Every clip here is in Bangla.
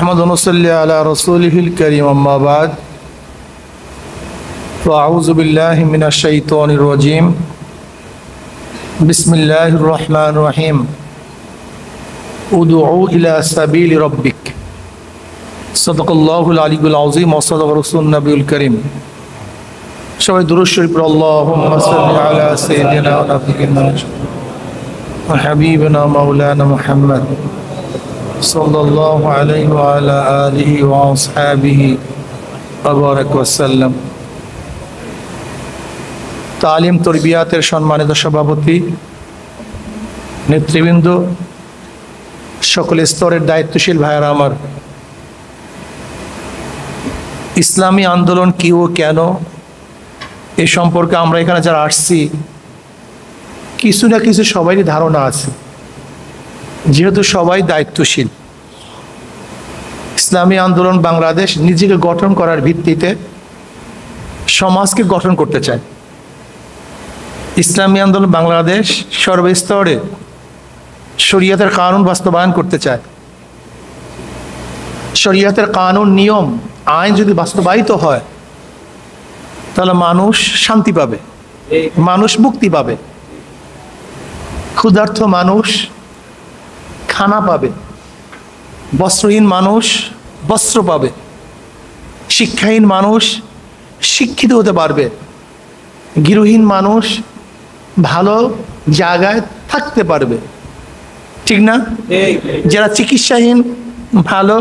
نحمد ونصلي على رسوله الكريم أما بعد فأعوذ بالله من الشيطان الرجيم بسم الله الرحمن الرحيم ادعوا إلى سبيل ربك صدق الله العلي العظيم وصدق رسول النبي الكريم সবাই দুরূদ শরীফ পড়ো আল্লাহুম্মা সাল্লি আলা সাইয়্যিদিনা ওয়া নাবিয়িনা ওয়া হাবিবিনা মাওলানা মুহাম্মদ সাল্লাল্লাহু আলাইহি ওয়া আলা আলিহি ওয়া আসহাবিহি ওয়া বারাকা ওয়া সাল্লাম। তালিম তরবিয়াতের সম্মানিত সভাপতি, নেতৃবৃন্দ, সকল স্তরের দায়িত্বশীল ভাইয়েরা আমার, ইসলামী আন্দোলন কি ও কেন এ সম্পর্কে আমরা এখানে যারা আসছি কিছু না কিছু সবারই ধারণা আছে, যেহেতু সবাই দায়িত্বশীল। ইসলামী আন্দোলন বাংলাদেশ নিজেকে গঠন করার ভিত্তিতে সমাজকে গঠন করতে চায়। ইসলামী আন্দোলন বাংলাদেশ সর্বস্তরে শরীয়তের কানুন বাস্তবায়ন করতে চায়। শরীয়তের কানুন, নিয়ম, আইন যদি বাস্তবায়িত হয় তাহলে মানুষ শান্তি পাবে, মানুষ মুক্তি পাবে, ক্ষুধার্ত মানুষ খানা পাবে, বস্ত্রহীন মানুষ বস্ত্র পাবে, শিক্ষাহীন মানুষ শিক্ষিত হতে পারবে, গৃহহীন মানুষ ভালো জায়গায় থাকতে পারবে, ঠিক না? যারা চিকিৎসাহীন ভালো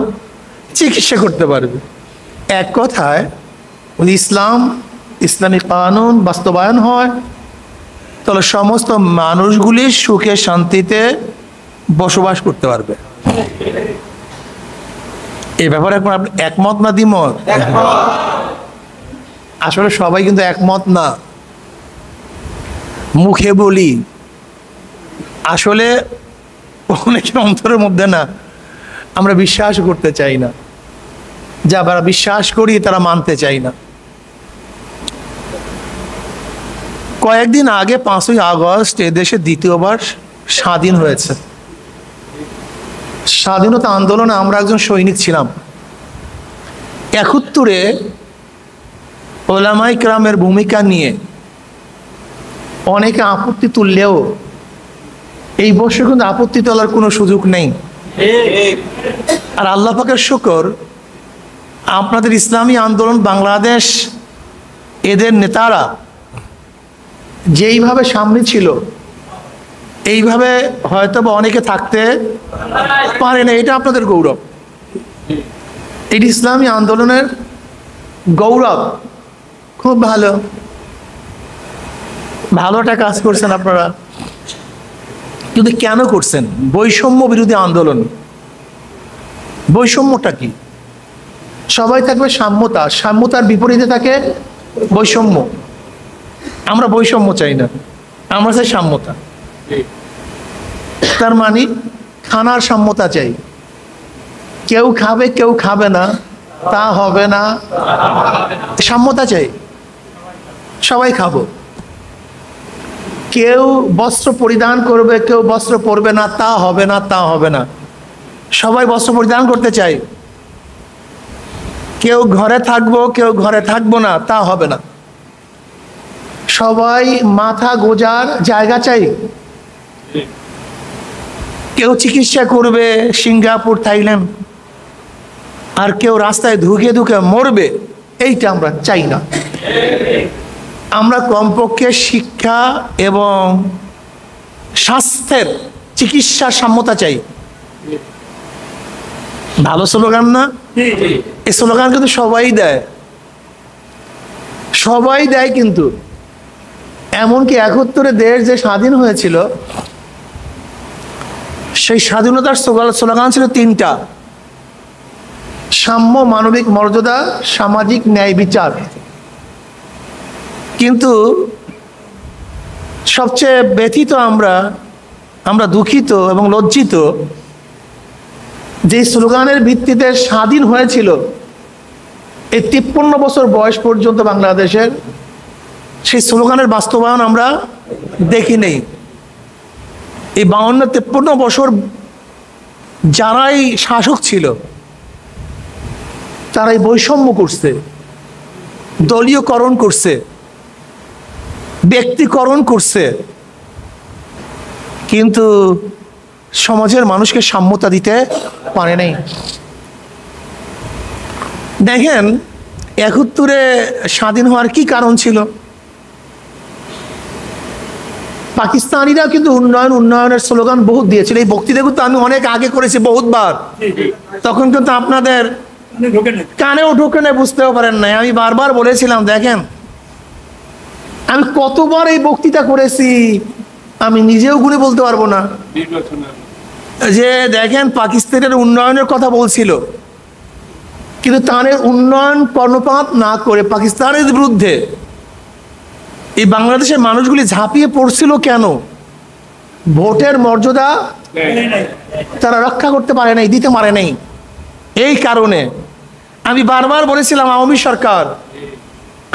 চিকিৎসা করতে পারবে। এক কথায় ইসলামী কানুন বাস্তবায়ন হয় তাহলে সমস্ত মানুষগুলি সুখে শান্তিতে বসবাস করতে পারবে। এই ব্যাপারে এখন আপনি একমত না দ্বিমত? আসলে সবাই কিন্তু একমত না, মুখে বলি, আসলে অনেকের অন্তরের মধ্যে না, আমরা বিশ্বাস করতে চাই না, যা আমরা বিশ্বাস করি তারা মানতে চাই না। কয়েকদিন আগে 5ই আগস্ট এদেশে দ্বিতীয়বার স্বাধীন হয়েছে। স্বাধীনতা আন্দোলনে আমরা একজন সৈনিক ছিলাম। 71-এ ওলামায়ে কেরামের ভূমিকা নিয়ে অনেকে আপত্তি তুললেও এই বছর কিন্তু আপত্তি তোলার কোনো সুযোগ নেই। আর আল্লাহ পাকের শুকর, আপনাদের ইসলামী আন্দোলন বাংলাদেশ এদের নেতারা যেইভাবে সামনে ছিল এইভাবে হয়তো বা অনেকে থাকতে পারে না। এটা আপনাদের গৌরব, এটি ইসলামী আন্দোলনের গৌরব। খুব ভালো, ভালোটা কাজ করছেন আপনারা, কিন্তু কেন করছেন? বৈষম্য বিরোধী আন্দোলন। বৈষম্যটা কি? সবাই থাকবে সাম্যতা, সাম্যতার বিপরীতে থাকে বৈষম্য। আমরা বৈষম্য চাই না, আমরা চাই সাম্যতা। তার মানে খানার সাম্যতা চাই। কেউ খাবে কেউ খাবে না, তা হবে না, সাম্যতা চাই। সবাই খাবো। কেউ বস্ত্র পরিধান করবে কেউ বস্ত্র পরবে না, তা হবে না, তা হবে না, সবাই বস্ত্র পরিধান করতে চাই। কেউ ঘরে থাকবো কেউ ঘরে থাকবো না, তা হবে না, সবাই মাথা গোজার জায়গা চাই। কেউ চিকিৎসা করবে সিঙ্গাপুর, থাইল্যান্ড, আর কেউ রাস্তায় ধুকে ধুকে মরবে, এইটা আমরা চাই না। আমরা কমপক্ষে শিক্ষা এবং স্বাস্থ্যের চিকিৎসার সাম্যতা চাই। ভালো স্লোগান না? এই স্লোগান কিন্তু সবাই দেয়, সবাই দেয়। কিন্তু এমনকি 71-এ দেশ যে স্বাধীন হয়েছিল সেই স্বাধীনতার স্লোগান ছিল 3টা: সাম্য, মানবিক মর্যাদা, সামাজিক ন্যায় বিচার। কিন্তু সবচেয়ে ব্যথিত আমরা দুঃখিত এবং লজ্জিত যে স্লোগানের ভিত্তিতে স্বাধীন হয়েছিল এই 53 বছর বয়স পর্যন্ত বাংলাদেশের, সেই স্লোগানের বাস্তবায়ন আমরা দেখি নেই। এই 52-53 বছর যারাই শাসক ছিল তারা এই বৈষম্য করছে, দলীয়করণ করছে, ব্যক্তিকরণ করছে, কিন্তু সমাজের মানুষকে সাম্যতা দিতে পারে নাই। দেখেন ৭১-এ স্বাধীন হওয়ার কি কারণ ছিল? পাকিস্তানিরা কিন্তু উন্নয়নের স্লোগান বহুত দিয়েছিল। এই বক্তৃতা কিন্তু আমি অনেক আগে করেছি বহুতবার, তখন কিন্তু আপনাদের কানেও ঢোকে না, বুঝতেও পারেন নাই। আমি বারবার বলেছিলাম, দেখেন আমি কতবার এই বক্তৃতা করেছি আমি নিজেও গুনে বলতে পারবো না, যে দেখেন পাকিস্তানের উন্নয়নের কথা বলছিল, কিন্তু তাদের উন্নয়ন কর্ণপাত না করে পাকিস্তানের বিরুদ্ধে এই বাংলাদেশের মানুষগুলি ঝাঁপিয়ে পড়ছিল কেন? ভোটের মর্যাদা তারা রক্ষা করতে পারে নাই, দিতে পারে নাই। এই কারণে আমি বারবার বলেছিলাম, আওয়ামী সরকার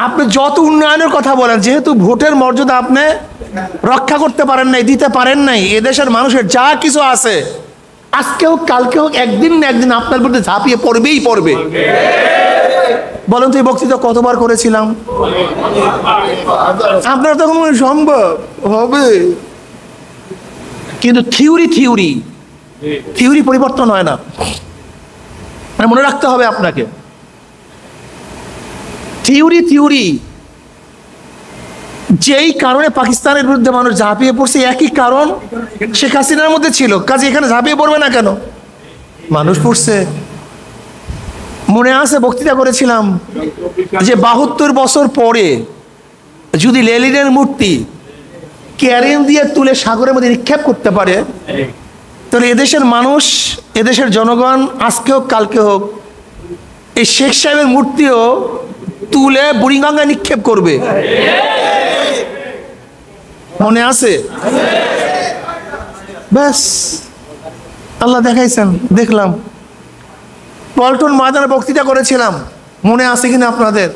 আপনি যত উন্নয়নের কথা বলেন, যেহেতু ভোটের মর্যাদা আপনি রক্ষা করতে পারেন নাই, দিতে পারেন নাই, এদেশের মানুষের যা কিছু আছে আজকে হোক কালকে হোক একদিন না একদিন আপনার বিরুদ্ধে ঝাঁপিয়ে পড়বেই পড়বে। বলেন তো এই বক্তৃতা কতবার করেছিলাম? আপনার তখন সম্ভব হবে, কিন্তু থিওরি পরিবর্তন হয় না, মনে রাখতে হবে আপনাকে। থিওরি যেই কারণে পাকিস্তানের বিরুদ্ধে মানুষ ঝাঁপিয়ে পড়ছে, একই কারণ শেখ হাসিনার মধ্যে ছিল, কাজে এখানে ঝাঁপিয়ে পড়বে না কেন? মানুষ পড়ছে। মনে আছে বক্তৃতা করেছিলাম যে ৭২ বছর পরে যদি লেনিনের মূর্তি ক্যারেন দিয়ে তুলে সাগরের মধ্যে নিক্ষেপ করতে পারে, তাহলে এদেশের মানুষ, এদেশের জনগণ আজকে হোক কালকে হোক এই শেখ সাহেবের মূর্তিও তুলে বুড়িগঙ্গায় নিক্ষেপ করবে। মনে আছে? ব্যাস আল্লাহ দেখাইছেন, দেখলাম। পল্টন ময়দানে বক্তৃতা করেছিলাম, মনে আছে কিনা আপনাদের?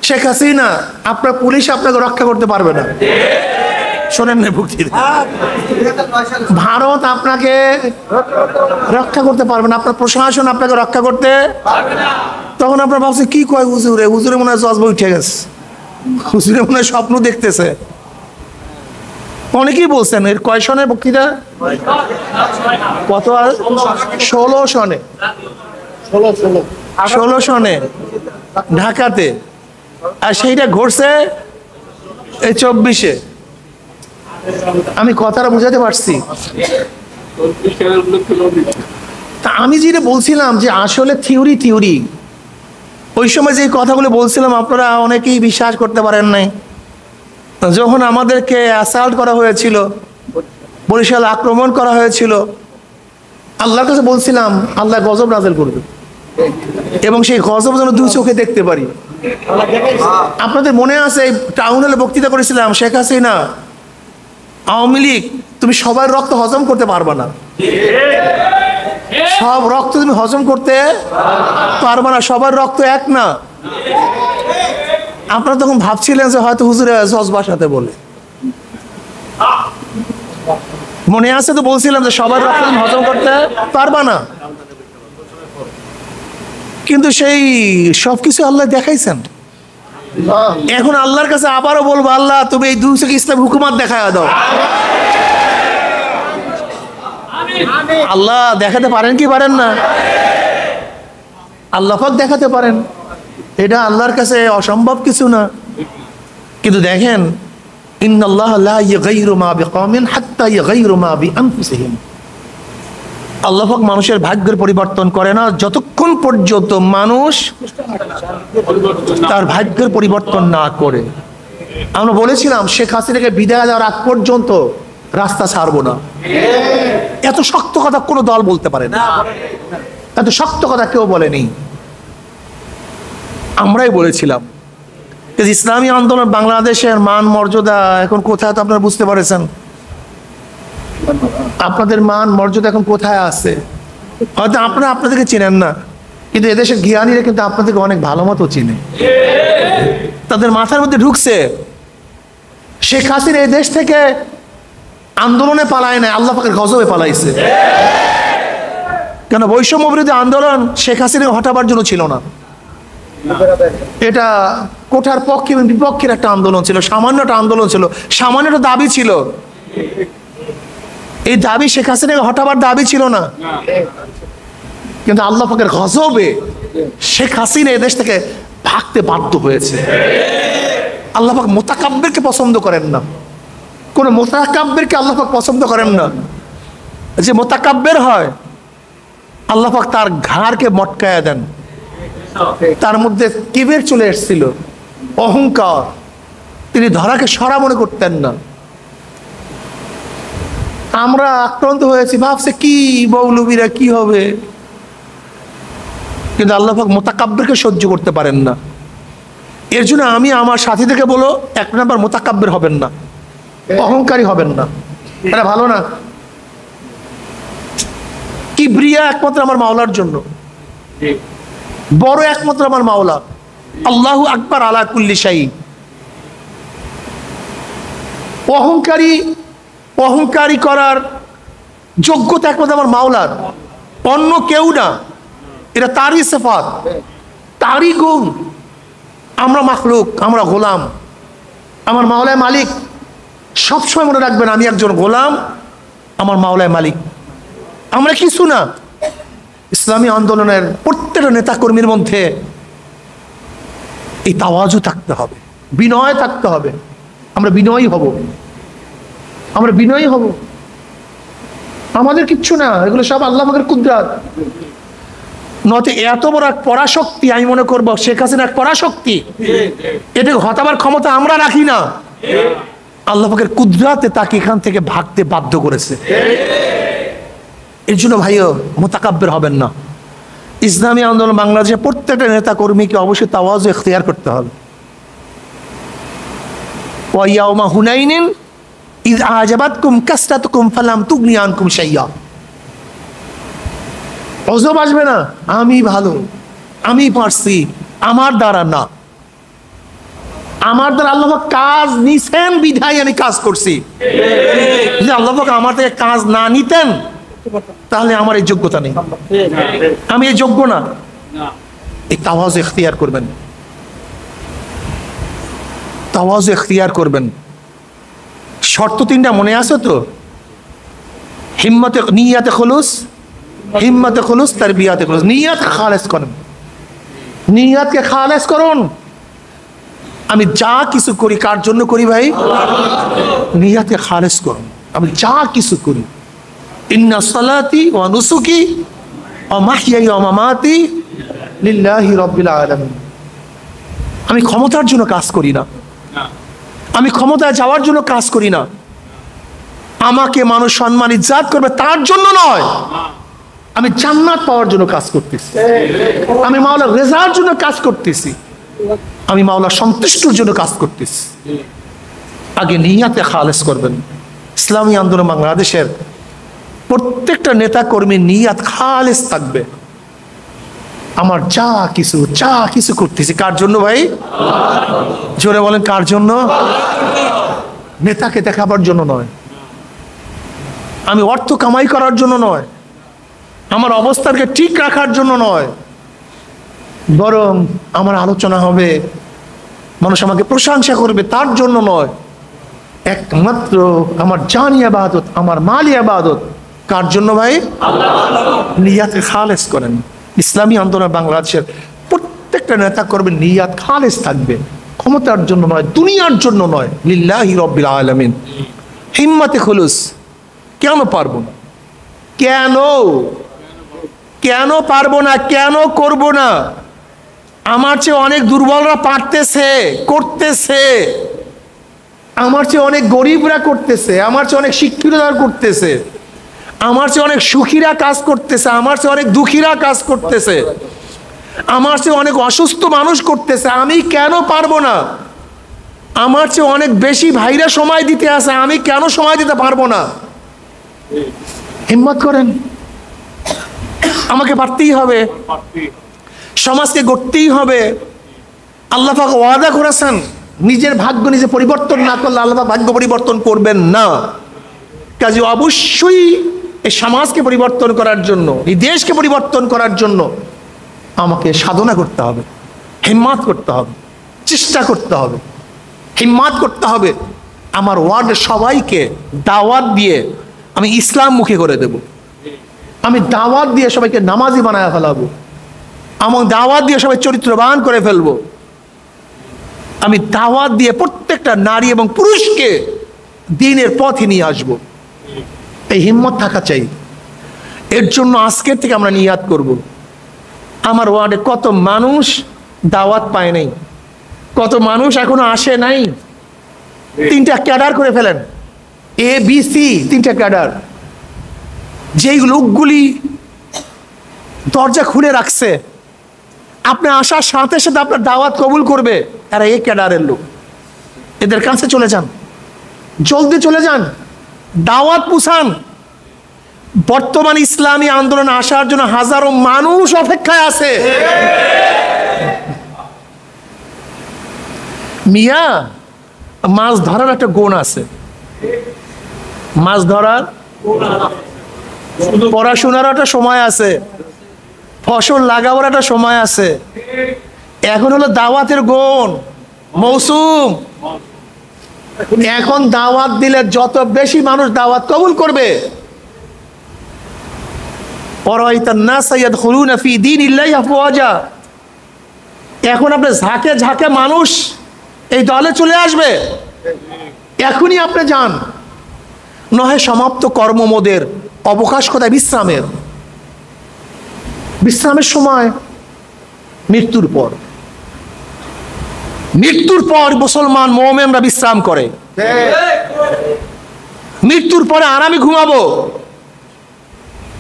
শেখ হাসিনা আপনার পুলিশ আপনাকে রক্ষা করতে পারবে না। শোনেন না বক্তৃতা? ভারত আপনাকে রক্ষা করতে পারবে না, আপনার প্রশাসন আপনাকে রক্ষা করতে পারবে না। তখন আপনার ভাবছে কি কয় হুজুরে মনে হয় জজবা উঠে গেছে, হুজুরে মনে হয় স্বপ্ন দেখতেছে। অনেকেই বলছেন এর কয় সনের বক্তৃতা? কত? 16 সনে, 16 সনে ঢাকাতে, আর সেইটা ঘটছে এই 24-এ। আমি কথাটা বুঝাতে পারছি? তা আমি যেটা বলছিলাম যে আসলে থিওরি ওই সময় যে কথাগুলো বলছিলাম আপনারা অনেকেই বিশ্বাস করতে পারেন নাই। যখন আমাদেরকে অ্যাসাল্ট করা হয়েছিল, বরিশাল আক্রমণ করা হয়েছিল, আল্লাহর কাছে বলছিলাম আল্লাহ গজব নাযিল করবে, এবং সেই গজব যেন 2 চোখে দেখতে পারি। আপনাদের মনে আছে টাউন হলে বক্তৃতা করেছিলাম, শেখ হাসিনা আওয়ামী লীগ তুমি সবার রক্ত হজম করতে পারবে না, সব রক্ত তুমি হজম করতে পারবে না, সবার রক্ত এক না। আপনারা তখন ভাবছিলেন যে হয়তো হুজুরে জজবার সাথে বলে, মনে আছে তো? বলছিলাম যে সবার রক্ত তুমি হজম করতে পারবা না, কিন্তু সেই সবকিছু আল্লাহ দেখাইছেন। এখন আল্লাহর কাছে আবারও বলবো, আল্লাহ তুমি এই 2 চোখে ইসলাম হুকুমত দেখায় দাও। আল্লাহ দেখাতে পারেন কি পারেন না? আল্লাহ পাক দেখাতে পারেন, এটা আল্লাহর কাছে অসম্ভব কিছু না। কিন্তু দেখেন, ইন্নাল্লাহ লা ইউগাইরু মা বিকওমিন হাত্তা ইউগাইরু মা বিআনফুসিহিম। আল্লাহ পাক মানুষের ভাগ্যের পরিবর্তন করে না যতক্ষণ পর্যন্ত মানুষ তার ভাগ্যের পরিবর্তন না করে। আমরা বলেছিলাম শেখ হাসিনাকে বিদায় দেওয়ার আগ পর্যন্ত রাস্তা ছাড়বো না। এত শক্ত কথা কোনো দল বলতে পারে না, এত শক্ত কথা কেউ বলেনি। আমরাই বলেছিলাম ইসলামী আন্দোলন বাংলাদেশের মান মর্যাদা এখন কোথায়, তো আপনারা বুঝতে পারেছেন। আপনাদের মান মর্যাদা এখন কোথায় আছে? হয়তো আপনারা আপনাদেরকে চেনেন না, কিন্তু এদেশের জ্ঞানীরা কিন্তু আপনাদেরকে অনেক ভালো মতো চিনে। তাদের মাথার মধ্যে ঢুকছে শেখ হাসিনা এই দেশ থেকে আন্দোলনে পালায় নাই, আল্লাহ পাকের গজবে পালাইছে। কেন? বৈষম্য বিরোধী আন্দোলন শেখ হাসিনা হটাবার জন্য ছিল না, এটা কোঠার পক্ষে এবং বিপক্ষের একটা আন্দোলন ছিল, সামান্য একটা আন্দোলন ছিল, সামান্য একটা দাবি ছিল। এই দাবি শেখ হাসিনাকে হটাবার দাবি ছিল না, কিন্তু আল্লাহ পাকের গজবে শেখ হাসিনা এদেশ থেকে ভাগতে বাধ্য হয়েছে। আল্লাহ পাক মুতাকাব্বিরকে পছন্দ করেন না, কোন মুতাকাব্বিরকে আল্লাহ পাক পছন্দ করেন না। যে মুতাকাব্বির হয় আল্লাহ পাক তার ঘাড়কে মটকায়া দেন। তার মধ্যে কিবের চলে এসেছিল, অহংকার, তিনি ধরাকে সরা মনে করতেন না। আমরা আক্রান্ত হয়েছি, ভাবছে কি মৌলবীরা কি হবে, কিন্তু আল্লাহ পাক মুতাকাব্বিরকে সহ্য করতে পারেন না। এর জন্য আমি আমার সাথীদেরকে বলো, 1 নম্বর মুতাকাব্বির হবেন না, অহংকারী হবেন না, এটা ভালো না। কিবরিয়া একমাত্র আমার মাওলার জন্য, বড় একমাত্র আমার মাওলা, আল্লাহু আকবার আলা কুল্লি শাই। অহংকারী করার যোগ্যতা একমাত্র আমার মাওলার, অন্য কেউ না। এটা তারই সিফাত, তারই গুণ। আমরা মাখলুক, আমরা গোলাম, আমার মাওলায় মালিক। সবসময় মনে রাখবেন, আমি একজন গোলাম, আমার মাওলায় মালিক, আমরা কিছু না। ইসলামী আন্দোলনের প্রত্যেকটা নেতাকর্মীর মধ্যে এই তাওয়াজু থাকতে হবে, বিনয় থাকতে হবে। আমরা বিনয়ী হব, আমরা বিনয়ী হব। আমাদের কিচ্ছু না, এগুলো সব আল্লাহ পাকের কুদরত। নয়তো এত বড় এক পরাশক্তি আমি মনে করবো শেখ হাসিনা এক পরাশক্তি, এটা হটাবার ক্ষমতা আমরা রাখি না। আল্লাহ পাকের কুদরতে তাকে এখান থেকে ভাগতে বাধ্য করেছে। এর জন্য ভাইও মুতাকাব্বির হবেন না। ইসলামী আন্দোলন বাংলাদেশের প্রত্যেকটা নেতা কর্মীকে অবশ্যই তাওয়াজু ইখতিয়ার করতে হবে। ওয়া ইয়াউমা হুনাইনিন ইয আজাবাতকুম কাসরাতুকুম ফালাম তুগনি আনকুম শাইয়্যা। অজব আসবে না, আমি ভালো, আমি পারছি, আমার দ্বারা না। আমার দ্বারা আল্লাহ পাক কাজ নিছেন বিধায় আমি কাজ করছি। যদি আল্লাহ পাক আমার থেকে কাজ না নিতেন তাহলে আমার এই যোগ্যতা নেই, আমি এই যোগ্য না। এই তাওয়াজু ইখতিয়ার করবেন, তাওয়াজু ইখতিয়ার করবেন। শর্ত 3টা মনে আছে তো? হিম্মতে, নিয়াতে খুলুস, হিম্মতে খুলুস, তারবিয়াতে খুলুস। নিয়াত খালেস করেন, নিয়াতকে খালেস করুন। আমি যা কিছু করি কার জন্য করি ভাই? নিয়াতকে খালেস করুন। আমি যা কিছু করি, ইন্না সালাতি ওয়া নুসুকি ওয়া মাহইয়ায়া ওয়া মামাতি লিল্লাহি রাব্বিল আলামিন। আমি ক্ষমতার জন্য কাজ করি না, আমি ক্ষমতায় যাওয়ার জন্য কাজ করি না। আমাকে মানুষ সম্মান ইজ্জত করবে তার জন্য নয়, আমি জান্নাত পাওয়ার জন্য কাজ করতেছি, আমি মাওলার রেজার জন্য কাজ করতেছি, আমি মাওলার সন্তুষ্টির জন্য কাজ করতেছি। আগে নিয়াতে খালেস করবেন। ইসলামী আন্দোলন বাংলাদেশের প্রত্যেকটা নেতা কর্মীর নিয়াত খালেস থাকবে। আমার যা কিছু করতেছি কার জন্য ভাই? জোরে বলেন, কার জন্য? নেতাকে দেখাবার জন্য নয়, আমি অর্থ কামাই করার জন্য নয়, আমার অবস্থানকে ঠিক রাখার জন্য নয়, বরং আমার আলোচনা হবে, মানুষ আমাকে প্রশংসা করবে তার জন্য নয়। একমাত্র আমার জানি ইবাদত, আমার মালি ইবাদত কার জন্য ভাই? নিয়াতে খালেস করেন। ইসলামী আন্দোলন বাংলাদেশের প্রত্যেকটা নেতা করবে নিয়াত খালেস থাকবে, ক্ষমতার জন্য নয়, দুনিয়ার জন্য নয়, লিল্লাহি রাব্বিল আলামিন। হিম্মতে খুলুস। কেন পারবো না? কেন পারবো না? কেন করব না? আমার চেয়ে অনেক দুর্বলরা পারতেছে, করতেছে, আমার চেয়ে অনেক গরিবরা করতেছে, আমার চেয়ে অনেক শিক্ষিতরা করতেছে, আমার চেয়ে অনেক সুখীরা কাজ করতেছে, আমার চেয়ে অনেক দুঃখীরা কাজ করতেছে, আমার চেয়ে অনেক অসুস্থ মানুষ করতেছে। আমি কেন পারবো না? আমার চেয়ে অনেক বেশি ভাইরা সময় দিতে আসে, আমি কেন সময় দিতে পারবো না? হিম্মত করেন, আমাকে পারতেই হবে, সমাজকে গড়তেই হবে। আল্লাহ পাক ওয়াদা করেছেন, নিজের ভাগ্য নিজে পরিবর্তন না করলে আল্লাহ পাক ভাগ্য পরিবর্তন করবেন না। কাজে অবশ্যই এই সমাজকে পরিবর্তন করার জন্য, এই দেশকে পরিবর্তন করার জন্য আমাকে সাধনা করতে হবে, হিম্মত করতে হবে, চেষ্টা করতে হবে, হিম্মত করতে হবে। আমার ওয়ার্ডের সবাইকে দাওয়াত দিয়ে আমি ইসলাম মুখী করে দেব, আমি দাওয়াত দিয়ে সবাইকে নামাজি বানায় ফেলাবো, আমার দাওয়াত দিয়ে সবাই চরিত্রবান করে ফেলবো, আমি দাওয়াত দিয়ে প্রত্যেকটা নারী এবং পুরুষকে দ্বীনের পথে নিয়ে আসব। এই হিম্মত থাকা চাই। এর জন্য আজকের থেকে আমরা নিয়াত করব। আমার ওয়ার্ডে কত মানুষ দাওয়াত পায় নাই, কত মানুষ এখনো আসে নাই। 3টা ক্যাডার করে ফেলেন, ABC 3টা ক্যাডার। যেই লোকগুলি দরজা খুলে রাখছে, আপনি আসার সাথে সাথে আপনার দাওয়াত কবুল করবে, এরা এই ক্যাডারের লোক। এদের কাছে চলে যান, জলদি চলে যান, দাওয়াত পুষান। বর্তমান ইসলামী আন্দোলনে আসার জন্য হাজারো মানুষ অপেক্ষায় আছে। মিয়া, মাছ ধরার একটা গুণ আছে, মাছ ধরার, পড়াশোনার একটা সময় আছে, ফসল লাগাবার একটা সময় আছে। এখন হলো দাওয়াতের গুণ, মৌসুম। এখন দাওয়াত দিলে যত বেশি মানুষ দাওয়াত কবুল করবে, এখন আপনি ঝাঁকে ঝাঁকে মানুষ এই দলে চলে আসবে। এখনই আপনি যান, নহে সমাপ্ত কর্মমোদের অবকাশ কোথায়? বিশ্রামের, বিশ্রামের সময় মৃত্যুর পর। মৃত্যুর পর মুসলমান মুমিনরা বিশ্রাম করে, মৃত্যুর পরে আরামে ঘুমাবো।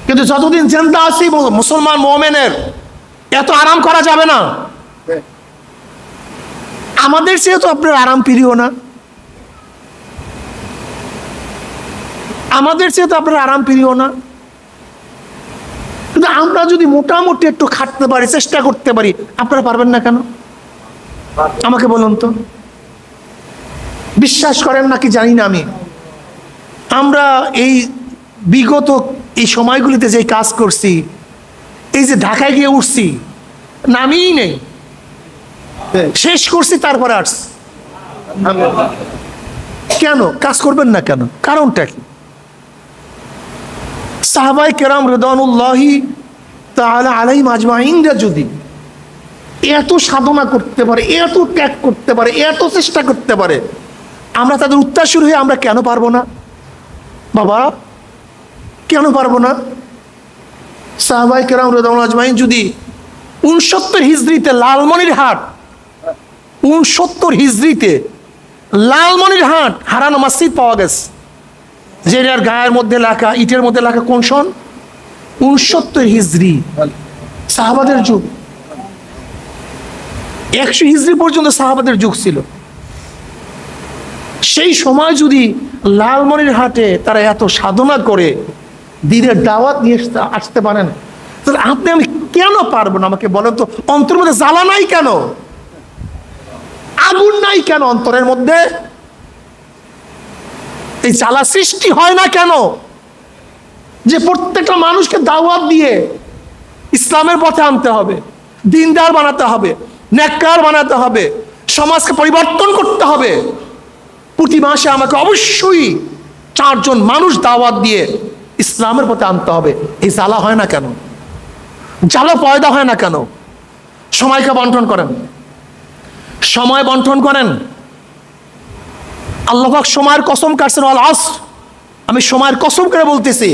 কিন্তু যতদিন জিন্দা আছি মুসলমান মুমিনের এত আরাম করা যাবে না। আমাদের চেয়ে তো আপনার আরাম প্রিয় না, আমাদের চেয়ে তো আপনার আরাম প্রিয় না। কিন্তু আমরা যদি মোটামুটি একটু খাটতে পারি, চেষ্টা করতে পারি, আপনারা পারবেন না কেন? আমাকে বলুন তো, বিশ্বাস করেন নাকি জানি না আমি। আমরা এই বিগত এই সময়গুলিতে যে কাজ করছি, এই যে ঢাকায় গিয়ে উঠছি, নামিই নেই, শেষ করছি তারপরে আসছি। কেন কাজ করবেন না কেন? কারণটা কি? সাহাবায়ে কেরাম রিদওয়ানুল্লাহি তাআলা আলাইহিম আজমাইনরা যদি এত সাধনা করতে পারে, এত ত্যাগ করতে পারে, এত চেষ্টা করতে পারে, আমরা তাদের উত্তরসূরি হয়ে আমরা কেন পারবো না? বাবা, কেন পারবো না? সাহাবায়ে কেরাম রিদওয়ানুল্লাহি আজমাইন যদি 69 হিজরিতে লালমনিরহাট, 69 হিজরিতে লালমনিরহাট হারানো মসজিদ পাওয়া গেছে, যেটার গায়ের মধ্যে লেখা, ইটের মধ্যে লেখা কোন সন? 69 হিজরি, সাহাবাদের যুগ। 100 হিজরি পর্যন্ত সাহাবাদের যুগ ছিল। সেই সময় যদি লালমনিরহাটে তারা এত সাধনা করে দ্বীনের দাওয়াত নিয়ে আসতে পারেন, তাহলে আপনি আমি কেন পারবো না? আমাকে বলেন তো, অন্তরের মধ্যে জ্বালা নাই কেন? আগুন নাই কেন অন্তরের মধ্যে? এই জ্বালা সৃষ্টি হয় না কেন? যে প্রত্যেকটা মানুষকে দাওয়াত দিয়ে ইসলামের পথে আনতে হবে, দিনদার বানাতে হবে, নেককার বানাতে হবে, সমাজকে পরিবর্তন করতে হবে। প্রতি মাসে আমাকে অবশ্যই 4 জন মানুষ দাওয়াত দিয়ে ইসলামের পথে আনতে হবে। এই জ্বালা হয় না কেন? জ্বালা পয়দা হয় না কেন? সময়কে বন্টন করেন, সময় বন্টন করেন। আল্লাহ পাক সময়ের কসম কাটছেন, আল আসর। আমি সময়ের কসম করে বলতেছি,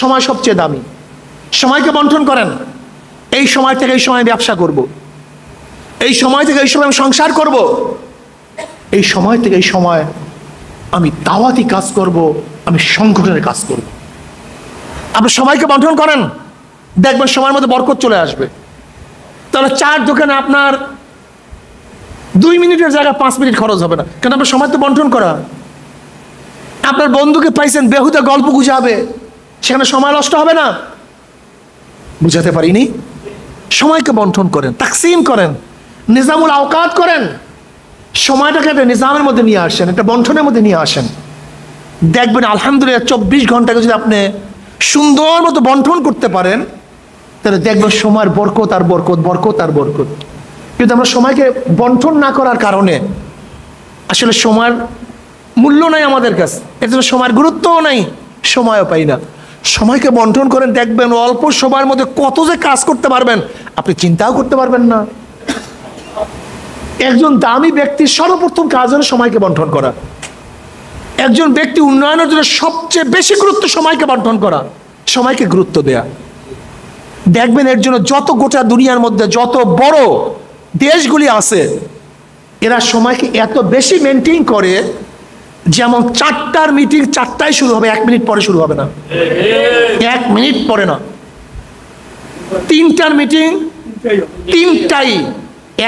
সময় সবচেয়ে দামি। সময়কে বন্টন করেন। এই সময় থেকে এই সময় ব্যবসা করব, এই সময় থেকে এই সময় আমি সংসার করব, এই সময় থেকে এই সময় আমি দাওয়াতি কাজ করব, আমি সংগঠনের কাজ করব। আপনি সময়কে বন্টন করেন, দেখবেন সময়ের মধ্যে বরকত চলে আসবে। তাহলে 4 দোকানে আপনার 2 মিনিটের জায়গায় 5 মিনিট খরচ হবে না, কেন? আপনার সময় তো বন্টন করা। আপনার বন্ধুকে পাইছেন, বেহুদা গল্প গুজাবে, সেখানে সময় নষ্ট হবে না। বুঝাতে পারিনি? সময়কে বন্টন করেন, তাকসিম করেন, নিজামুল আওকাত করেন। সময়টাকে একটা নিজামের মধ্যে নিয়ে আসেন, একটা বন্টনের মধ্যে নিয়ে আসেন। দেখবেন আলহামদুলিল্লাহ 24 ঘন্টাকে যদি আপনি সুন্দর মতো বন্টন করতে পারেন, তাহলে দেখবেন সময়ের বরকত আর বরকত, বরকত আর বরকত। কিন্তু আমরা সময়কে বন্টন না করার কারণে আসলে সময়ের মূল্য নাই আমাদের কাছে, এর জন্য সময়ের গুরুত্বও নাই, সময়ও পাই না। সময়কে বন্টন করেন, দেখবেন অল্প সময়ের মধ্যে কত যে কাজ করতে পারবেন আপনি চিন্তাও করতে পারবেন না। একজন দামি ব্যক্তির সর্বপ্রথম কাজ হলো সময়কে বন্টন করা। একজন ব্যক্তি উন্নয়নের জন্য সবচেয়ে বেশি গুরুত্ব সময়কে বন্টন করা, সময়কে গুরুত্ব দেয়া। দেখবেন এর জন্য যত গোটা দুনিয়ার মধ্যে যত বড় দেশগুলি আছে এরা সময়কে এত বেশি মেনটেন করে, যেমন 4টার মিটিং 4টায় শুরু হবে, 1 মিনিট পরে শুরু হবে না, 1 মিনিট পরে না। 3টার মিটিং 3টায়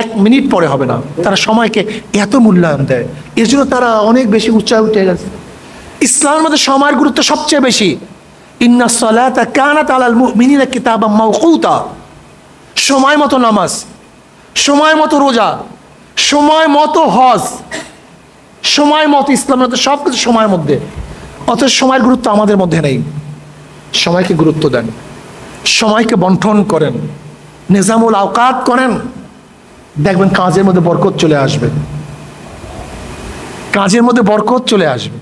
1 মিনিট পরে হবে না। তারা সময়কে এত মূল্যায়ন দেয়, এর জন্য তারা অনেক বেশি উচ্চায় উঠে গেছে। ইসলামের মধ্যে সময়ের গুরুত্ব সবচেয়ে বেশি। ইন্না সালাতা কানাত আলাল মুমিনিনা কিতাবাম মাওকুতা, সময় মতো নামাজ, সময় মতো রোজা, সময় মতো হজ, সময় মতো ইসলামের মধ্যে সব কিছু সময়ের মধ্যে। অথচ সময়ের গুরুত্ব আমাদের মধ্যে নেই। সময়কে গুরুত্ব দেন, সময়কে বন্টন করেন, নিজামুল আওকাত করেন, দেখবেন কাজের মধ্যে বরকত চলে আসবে, কাজের মধ্যে বরকত চলে আসবে।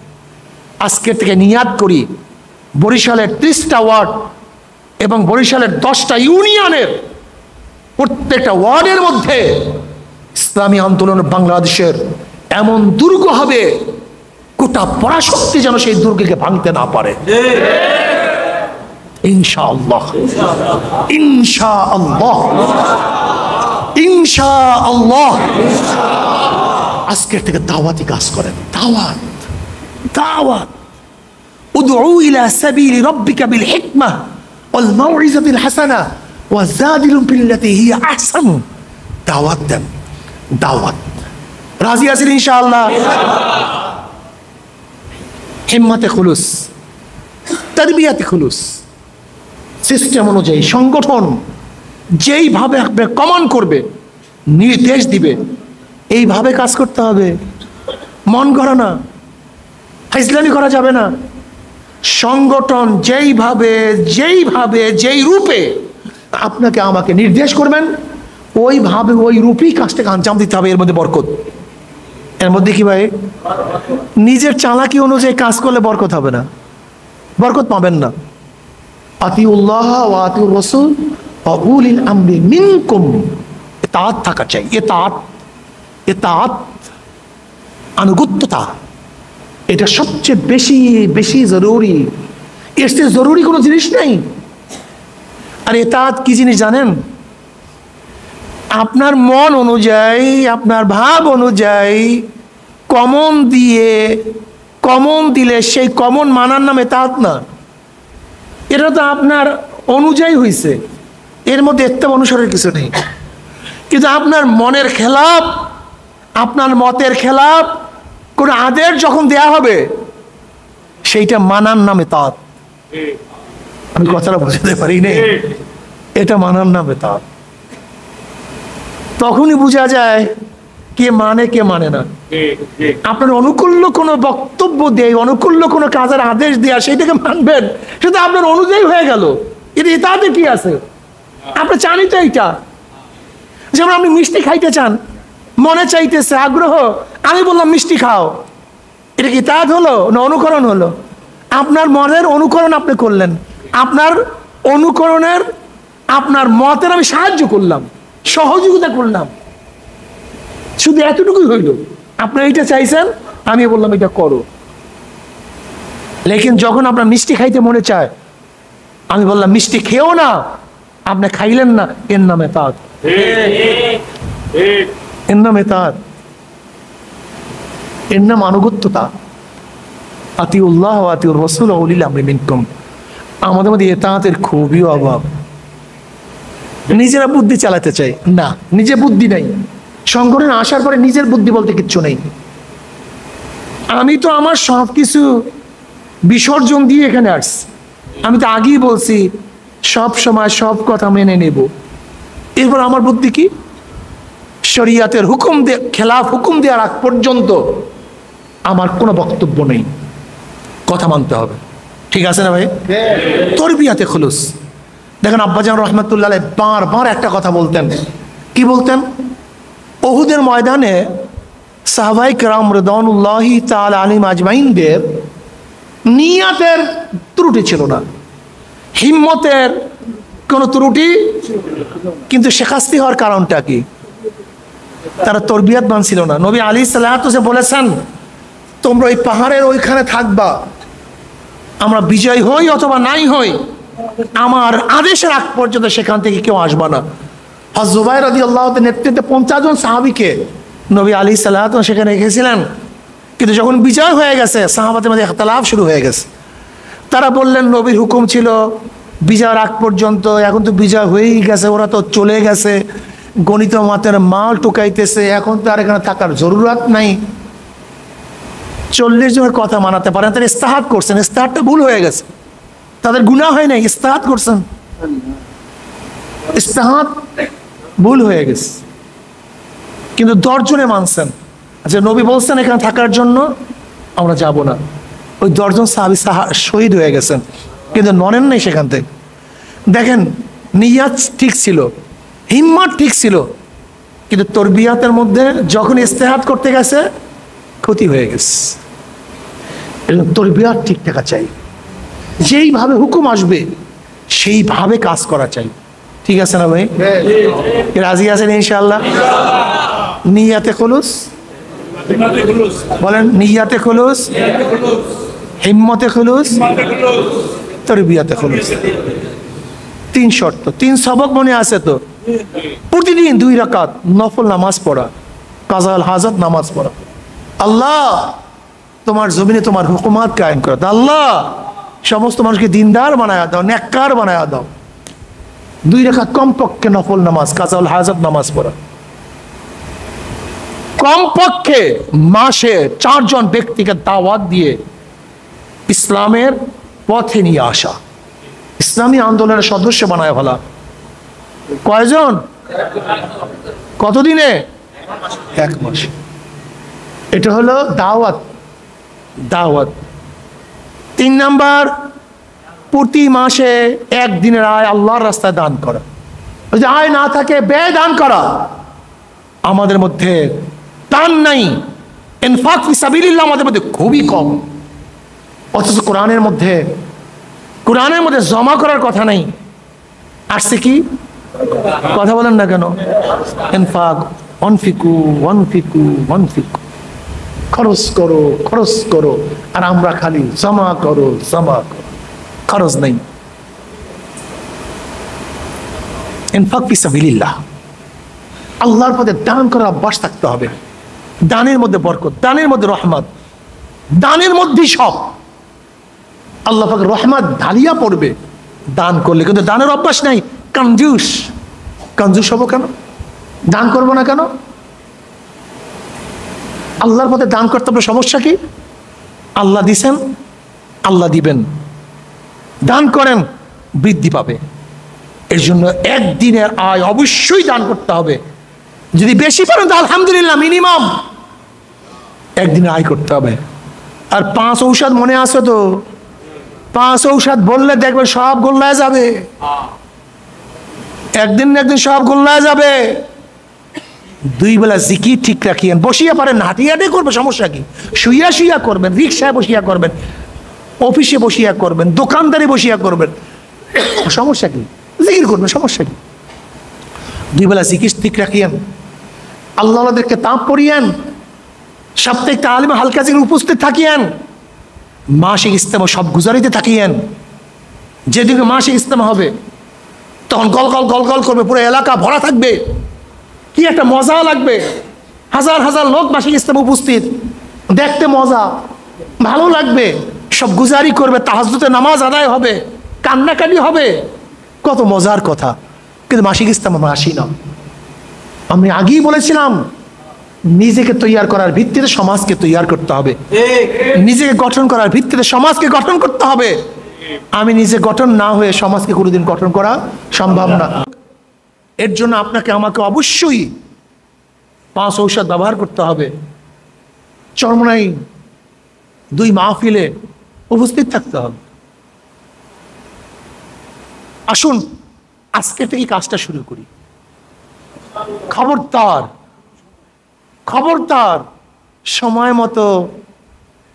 আজকের থেকে নিয়াত করি বরিশালের 30টা ওয়ার্ড এবং বরিশালের 10টা ইউনিয়নের প্রত্যেকটা ওয়ার্ডের মধ্যে ইসলামী আন্দোলন বাংলাদেশের এমন দুর্গ হবে, গোটা পরাশক্তি যেন সেই দুর্গকে ভাঙতে না পারে। ইনশাআল্লাহ, ইনশাআল্লাহ, ইনশাআল্লাহ। আজকের থেকে দাওয়াতি কাজ করেন, দাওয়াত, দাওয়াত। উদউ ইলা সাবিলি রাব্বিকা বিল হিকমাহ ওয়াল মাউইযাতিল হাসানা ওয়াজাদিলুম বিল্লাতী হিয়া আহসান। দাওয়াত দেন, দাওয়াত। রাজি আছেন ইনশাআল্লাহ? হিম্মতে খুলুস, তারবিয়াতে খুলুস, সিস্টেম অনুযায়ী সংগঠন যেইভাবে কমান করবে, নির্দেশ দিবে, এইভাবে কাজ করতে হবে। মন করা না, ফাইজলামি করা যাবে না। সংগঠন যেইভাবে যেইভাবে যেই রূপে আপনাকে আমাকে নির্দেশ করবেন ওইভাবে ওই রূপেই কাজটাকে আঞ্জাম দিতে হবে। এর মধ্যে বরকত, এর মধ্যে কি ভাই? নিজের চালাকি অনুযায়ী কাজ করলে বরকত হবে না, বরকত পাবেন না। আতিউল্লাহ ওয়া আতিউর রাসূল ওয়া উলিল আমরি মিনকুম, ইতাআত থাকা চাই, ইতাআত, ইতাআত, আনুগত্যতা, এটা সবচেয়ে বেশি বেশি জরুরি। এর চেয়ে জরুরি কোনো জিনিস নেই। আর ইতাআত কি জিনিস জানেন? আপনার মন অনুযায়ী, আপনার ভাব অনুযায়ী কমন দিয়ে, কমন দিলে সেই কমন মানার নাম ইতাআত না। এটা তো আপনার অনুযায়ী হয়েছে, এর মধ্যে ইত্তেবা অনুসরণের কিছু নেই। কিন্তু আপনার মনের খেলাফ, আপনার মতের খেলাফ কোনো আদেশ যখন দেয়া হবে সেইটা মানার নাম ইতাআত। আমি কথাটা বুঝতে পারি নাই, এটা মানার নাম ইতাআত। তখনই বোঝা যায় কে মানে কে মানে না। আপনার অনুকূল্য কোনো বক্তব্য দেয়, অনুকূল্য কোনো কাজের আদেশ দেয়া, সেইটাকে মানবেন, সেটা আপনার অনুযায়ী হয়ে গেল। এটা ইতাআতে কি আছে? আপনি চানই তো এইটা। যেমন আপনি মিষ্টি খাইতে চান, মনে চাইতেছে, আগ্রহ, আমি বললাম মিষ্টি খাও, এটা কি ইতাআত হলো না অনুকরণ হলো? আপনার মনের অনুকরণ আপনি করলেন, আপনার অনুকরণের, আপনার মতের আমি সাহায্য করলাম, সহযোগিতা করলাম, শুধু এতটুকুই হইল। আপনি এইটা চাইছেন, আমি বললাম এটা করো। লেকিন যখন আপনার মিষ্টি খাইতে মনে চায়, আমি বললাম মিষ্টি খেও না, আপনি খাইলেন না, এর নাম ইতাআত, এর নাম ইতাআত, এর নাম আনুগত্যতা। আতিউল্লাহ ওয়া আতিউর রাসূল ওয়া উলিল আমরি মিনকুম। আমাদের মধ্যে ইতাআতের খুবই অভাব। নিজেরা বুদ্ধি চালাতে চাই না, নিজে বুদ্ধি নাই। সংগঠনে আসার পরে নিজের বুদ্ধি বলতে কিচ্ছু নেই। আমি তো আমার সব কিছু বিসর্জন দিয়ে এখানে আসছি। আমি তো আগেই বলছি সব সময় সব কথা মেনে নেব। এরপর আমার বুদ্ধি কি? শরিয়াতের হুকুম খেলাফ হুকুম দেওয়ার আগ পর্যন্ত আমার কোনো বক্তব্য নেই, কথা মানতে হবে। ঠিক আছে না ভাই? তরবিয়াতে খুলুস। দেখেন আব্বাজান রহমতুল্লাহ বারবার একটা কথা বলতেন। কি বলতেন? উহুদের ময়দানে সাহাবায়ে কেরাম রিদওয়ানুল্লাহি তাআলা আলাইহিম আজমাইনদের নিয়াতের ত্রুটি ছিল না, হিম্মতের কোনো ত্রুটি, কিন্তু শাস্তি হওয়ার কারণটা কি? তারা তরবিয়ত মানছিল না। নবী আলাইহিস সালাতু ওয়াস সালাম বলেছেন, তোমরা ওই পাহাড়ের ওইখানে থাকবা, আমরা বিজয় হই অথবা নাই হই, আমার আদেশের আগ পর্যন্ত সেখান থেকে কেউ আসবা না। হযরত জুবাইর রাদিয়াল্লাহু তাআলার নেতৃত্বে 50 জন সাহাবীকে নবী আলাইহিস সালাতু ওয়াস সালাম সেখানে রেখেছিলেন। কিন্তু যখন বিজয় হয়ে গেছে, সাহাবাদের মধ্যে ইখতিলাফ শুরু হয়ে গেছে। তারা বললেন, নবীর হুকুম ছিল বিজয়ের আগ পর্যন্ত, এখন তো বিজয় হয়েই গেছে, ওরা তো চলে গেছে, গণিত মাতের মাল টুকাইতেছে, এখন তো আর এখানে থাকার জরুরত নাই। 40 জনের কথা মানাতে পারেন, তারা ইস্তেহাদ করছেন, ইস্তেহাদটা ভুল হয়ে গেছে, তাদের গুনাহ হয় নাই, ইস্তেহাদ করছেন, ইস্তেহাদ ভুল হয়ে গেছে। কিন্তু 10 জনে মানছেন, আচ্ছা নবী বলছেন এখানে থাকার জন্য, আমরা যাব না। ওই 10 জন সাহাবী শহীদ হয়ে গেছেন, কিন্তু নরেন নাই সেখান থেকে। দেখেন, নিয়াত ঠিক ছিল, হিম্মত ঠিক ছিল, কিন্তু তরবিয়াতের মধ্যে যখন ইস্তেহাদ করতে গেছে ক্ষতি হয়ে গেছে। তরবিয়াত ঠিক থাকা চাই, যেইভাবে হুকুম আসবে সেইভাবে কাজ করা চাই। ঠিক আছে না ভাই? রাজি আছেন ইনশাআল্লাহ? নিয়াতে খুলুস বলেন, নিয়াতে খুলুস, হিম্মতে খুলুস, তরবিয়াতে খুলুস। 3 শর্ত, 3 সবক মনে আছে তো? প্রতিদিন 2 রাকাত নফল নামাজ পড়া, কাজাল হাজাত নামাজ পড়া। আল্লাহ তোমার জমিনে তোমার হুকুমাত কায়েম করে দাও, আল্লাহ সমস্ত মানুষকে দিনদার বানায়া দাও, নেককার বানায়া দাও। 2 রাকাত কমপক্ষে নফল নামাজ, কাজাল হাজাত নামাজ পড়া। কমপক্ষে মাসে 4 জন ব্যক্তিকে দাওয়াত দিয়ে ইসলামের পথে নিয়ে আসা, ইসলামী আন্দোলনের সদস্য বানায় ফেলা। কয়জন? কতদিনে? 1 মাসে। এটা হলো দাওয়াত। দাওয়াত। 3 নাম্বার, প্রতি মাসে 1 দিনের আয় আল্লাহর রাস্তায় দান করা। যদি আয় না থাকে, ব্যয় দান করা। আমাদের মধ্যে দান নাই, ইনফাক ফি সাবিলিল্লাহ আমাদের মধ্যে খুবই কম। অথচ কোরআনের মধ্যে জমা করার কথা নাই, আসছে কি? কথা বলেন না কেন? ইনফাক, অনফিকু ওয়ানফিকু ওয়ানফিকু, খরচ করো খরচ করো, আর আমরা খালি জমা করো জমা করো, খরচ নাই। ইনফাক ফি সাবিলিল্লাহ, আল্লাহর পথে দান করার অভ্যাস থাকতে হবে। দানের মধ্যে বরকত, দানের মধ্যে রহমত, দানের মধ্যেই সব। আল্লাহ পাক রহমত ঢালিয়া পড়বে দান করলে। কিন্তু দানের অভ্যাস নাই, কঞ্জুস। কঞ্জুস হবো কেন? দান করবো না কেন? আল্লাহর পথে দান করতে হবে। সমস্যা কি? আল্লাহ দিছেন, আল্লাহ দিবেন। দান করেন, বৃদ্ধি পাবে। এর জন্য 1 দিনের আয় অবশ্যই দান করতে হবে। যদি বেশি পারেন তো আলহামদুলিল্লাহ, মিনিমাম 1 দিনের আয় করতে হবে। আর 5 ঔষধ মনে আছে তো? 5 ঔষধ বললে দেখবে সব গোল্লায় যাবে, একদিন না একদিন সব গোল্লায় যাবে। 2 বেলা জিকির ঠিক রাখিয়েন। বসিয়া পারেন না, হাঁটিয়ে হাঁটিয়ে করবে, সমস্যা কি? শুইয়া শুইয়া করবেন, রিক্সায় বসিয়া করবেন, অফিসে বসিয়া করবেন, দোকানদারি বসিয়া করবেন, সমস্যা কি? জিকির করবেন, সমস্যা কি? 2 বেলা জিকির ঠিক রাখিয়েন। আল্লাহদেরকে তাপ পড়িয়েন, সাপ্তাহিক আলিমে হালকা জিকির উপস্থিত থাকিয়েন, মাসিক ইজতেমা সব গুজারিতে থাকিয়েন। যেদিকে মাসিক ইজতেমা হবে তখন গলগল গলগল করবে, পুরো এলাকা ভরা থাকবে, কি একটা মজা লাগবে। হাজার হাজার লোক মাসিক ইজতেমা উপস্থিত, দেখতে মজা, ভালো লাগবে। সব গুজারি করবে, তাহাজ্জুদে নামাজ আদায় হবে, কান্নাকাটি হবে, কত মজার কথা। কিন্তু মাসিক ইজতেমা আমরা আসি না। আমি আগেই বলেছিলাম, নিজেকে তৈয়ার করার ভিত্তিতে সমাজকে তৈয়ার করতে হবে। নিজেকে গঠন করার ভিত্তিতে সমাজকে গঠন করতে হবে। আমি নিজে গঠন না হয়ে সমাজকে কোনোদিন গঠন করা সম্ভব না। এর জন্য আপনাকে আমাকে অবশ্যই 5 ঔষধ ব্যবহার করতে হবে। চরমনাই 2 মাহফিলে উপস্থিত থাকতে হবে। আসুন আজকে থেকে কাজটা শুরু করি। খবরদার খবরদার, সময় মতো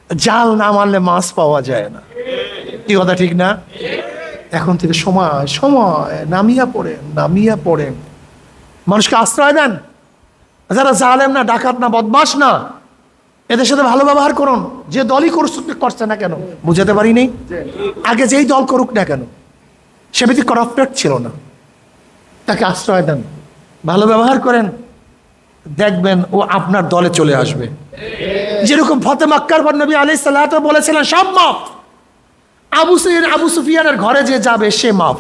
জাল না মারলে মাছ পাওয়া যায় না। কি কথা ঠিক না? এখন থেকে সময় সময় নামিয়া পড়েন, নামিয়া পড়েন, মানুষকে আশ্রয় দেন। যারা জালেম না, ডাকাত না, বদমাশ না, এদের সাথে ভালো ব্যবহার করুন। যে দলই করছে না কেন, বুঝাতে পারি নেই, আগে যেই দল করুক না কেন, সে ব্যক্তি করাপ্টেড ছিল না, তাকে আশ্রয় দেন, ভালো ব্যবহার করেন, দেখবেন ও আপনার দলে চলে আসবে। যেরকম ফতে মক্কার পর নবী আলাইহিস সালাতু বলেছিলেন সব মাফ। আবু সুফিয়ানের ঘরে যে যাবে সে মাফ,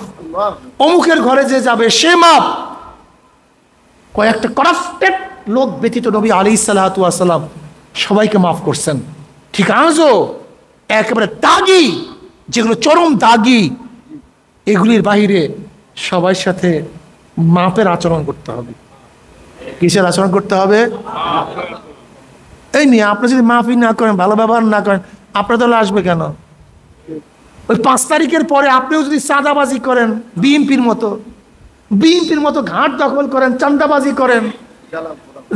অমুকের ঘরে যে যাবে সে মাফ। কয়েকটা করাপ্টেড লোক ব্যতীত নবী আলাইহিস সালাতু ওয়াস সালাম সবাইকে মাফ করছেন। ঠিক আজও একেবারে দাগি, যেগুলো চরম দাগি, এগুলির বাহিরে সবার সাথে মাপের আচরণ করতে হবে। কিসের আচরণ করতে হবে? এই নিয়ে আপনি যদি মাফি না করেন, ভালো ব্যবহার না করেন, আপনার দলে আসবে কেন? ওই 5 তারিখের পরে আপনিও যদি চাঁদাবাজি করেন, বিএনপির মতো ঘাট দখল করেন, চাঁদাবাজি করেন,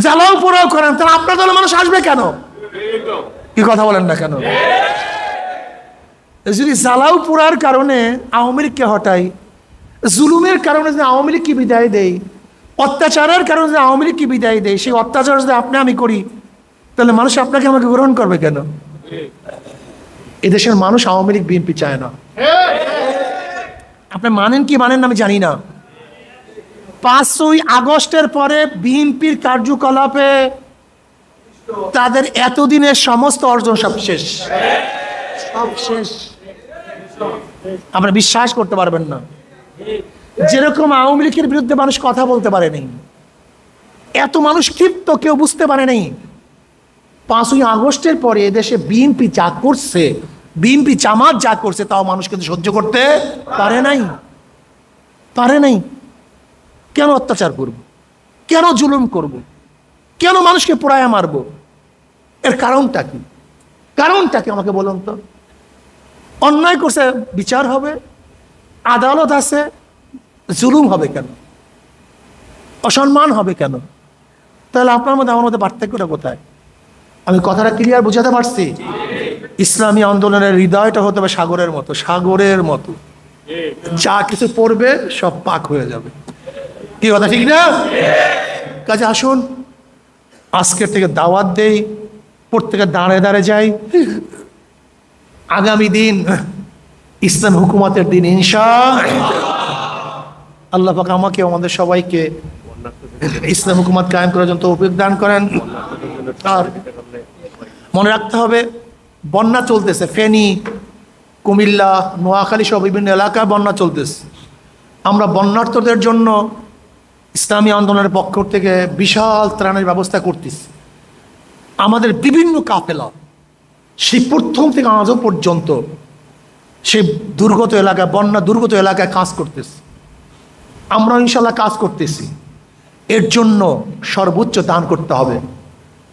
জ্বালাও পোড়াও করেন, তাহলে আপনার দলে মানুষ আসবে কেন? কি কথা বলেন না কেন? যদি জ্বালাও পোড়ার কারণে আওয়ামী লীগকে হটাই, জুলুমের কারণে যদি আওয়ামী লীগকে বিদায় দেই, অত্যাচারের কারণে যদি আওয়ামী লীগকে বিদায় দেয়, সেই অত্যাচার যদি আপনি আমি করি, তাহলে মানুষ আপনাকে আমাকে গ্রহণ করবে কেন? এদেশের মানুষ আওয়ামী লীগ বিএনপি চায় না। আপনি মানেন কি মানেন না আমি জানি না। 5ই আগস্টের পরে বিএনপির কার্যকলাপে তাদের এতদিনের সমস্ত অর্জন সব শেষ, সব শেষ। আপনারা বিশ্বাস করতে পারবেন না, যেরকম আওয়ামী লীগের বিরুদ্ধে মানুষ কথা বলতে পারেনি, এত মানুষ ক্ষিপ্ত কেউ বুঝতে পারে নাই। 5ই আগস্টের পরে এদেশে বিএনপি যা করছে, বিএনপি জামাত যা করছে, তাও মানুষ কিন্তু সহ্য করতে পারে নাই। কেন অত্যাচার করব? কেন জুলুম করব? কেন মানুষকে পোড়ায়া মারব? এর কারণটা কি? আমাকে বলুন তো। অন্যায় করছে, বিচার হবে, আদালত আছে, জুলুম হবে কেন? অসম্মান হবে কেন? তাহলে আপনার মধ্যে আমার মধ্যে পার্থক্যটা কোথায়? আমি কথাটা ক্লিয়ার বুঝাতে পারছি? ইসলামী আন্দোলনের হৃদয়টা হতে হবে সাগরের মতো, যা কিছু পড়বে সব পাক হয়ে যাবে। কি কথা ঠিক না? কাজে আসুন, আজকের থেকে দাওয়াত দেই, প্রত্যেকে দাঁড়ে যাই। আগামী দিন ইসলাম হুকুমতের দিন, ইনশাআল্লাহ পাক আমাকে আমাদের সবাইকে ইসলাম হুকুমত কায়েম করার জন্য তৌফিক দান করেন। আর মনে রাখতে হবে, বন্যা চলতেছে, ফেনী, কুমিল্লা, নোয়াখালী সহ বিভিন্ন এলাকায় বন্যা চলতেছে। আমরা বন্যার্থদের জন্য ইসলামী আন্দোলনের পক্ষ থেকে বিশাল ত্রাণের ব্যবস্থা করতেছি। আমাদের বিভিন্ন কাফেলা সেই প্রথম থেকে আজও পর্যন্ত সেই দুর্গত এলাকায়, বন্যা দুর্গত এলাকায় কাজ করতেছি। আমরা ইনশাল্লাহ কাজ করতেছি। এর জন্য সর্বোচ্চ দান করতে হবে।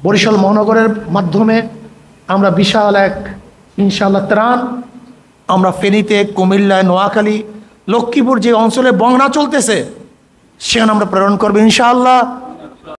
বরিশাল মহানগরের মাধ্যমে আমরা বিশাল এক ইনশাল্লাহ ত্রাণ আমরা ফেনীতে, কুমিল্লায়, নোয়াখালী, লক্ষ্মীপুর যে অঞ্চলে বন্যা চলতেছে সেখানে আমরা প্রেরণ করবো ইনশাআল্লাহ।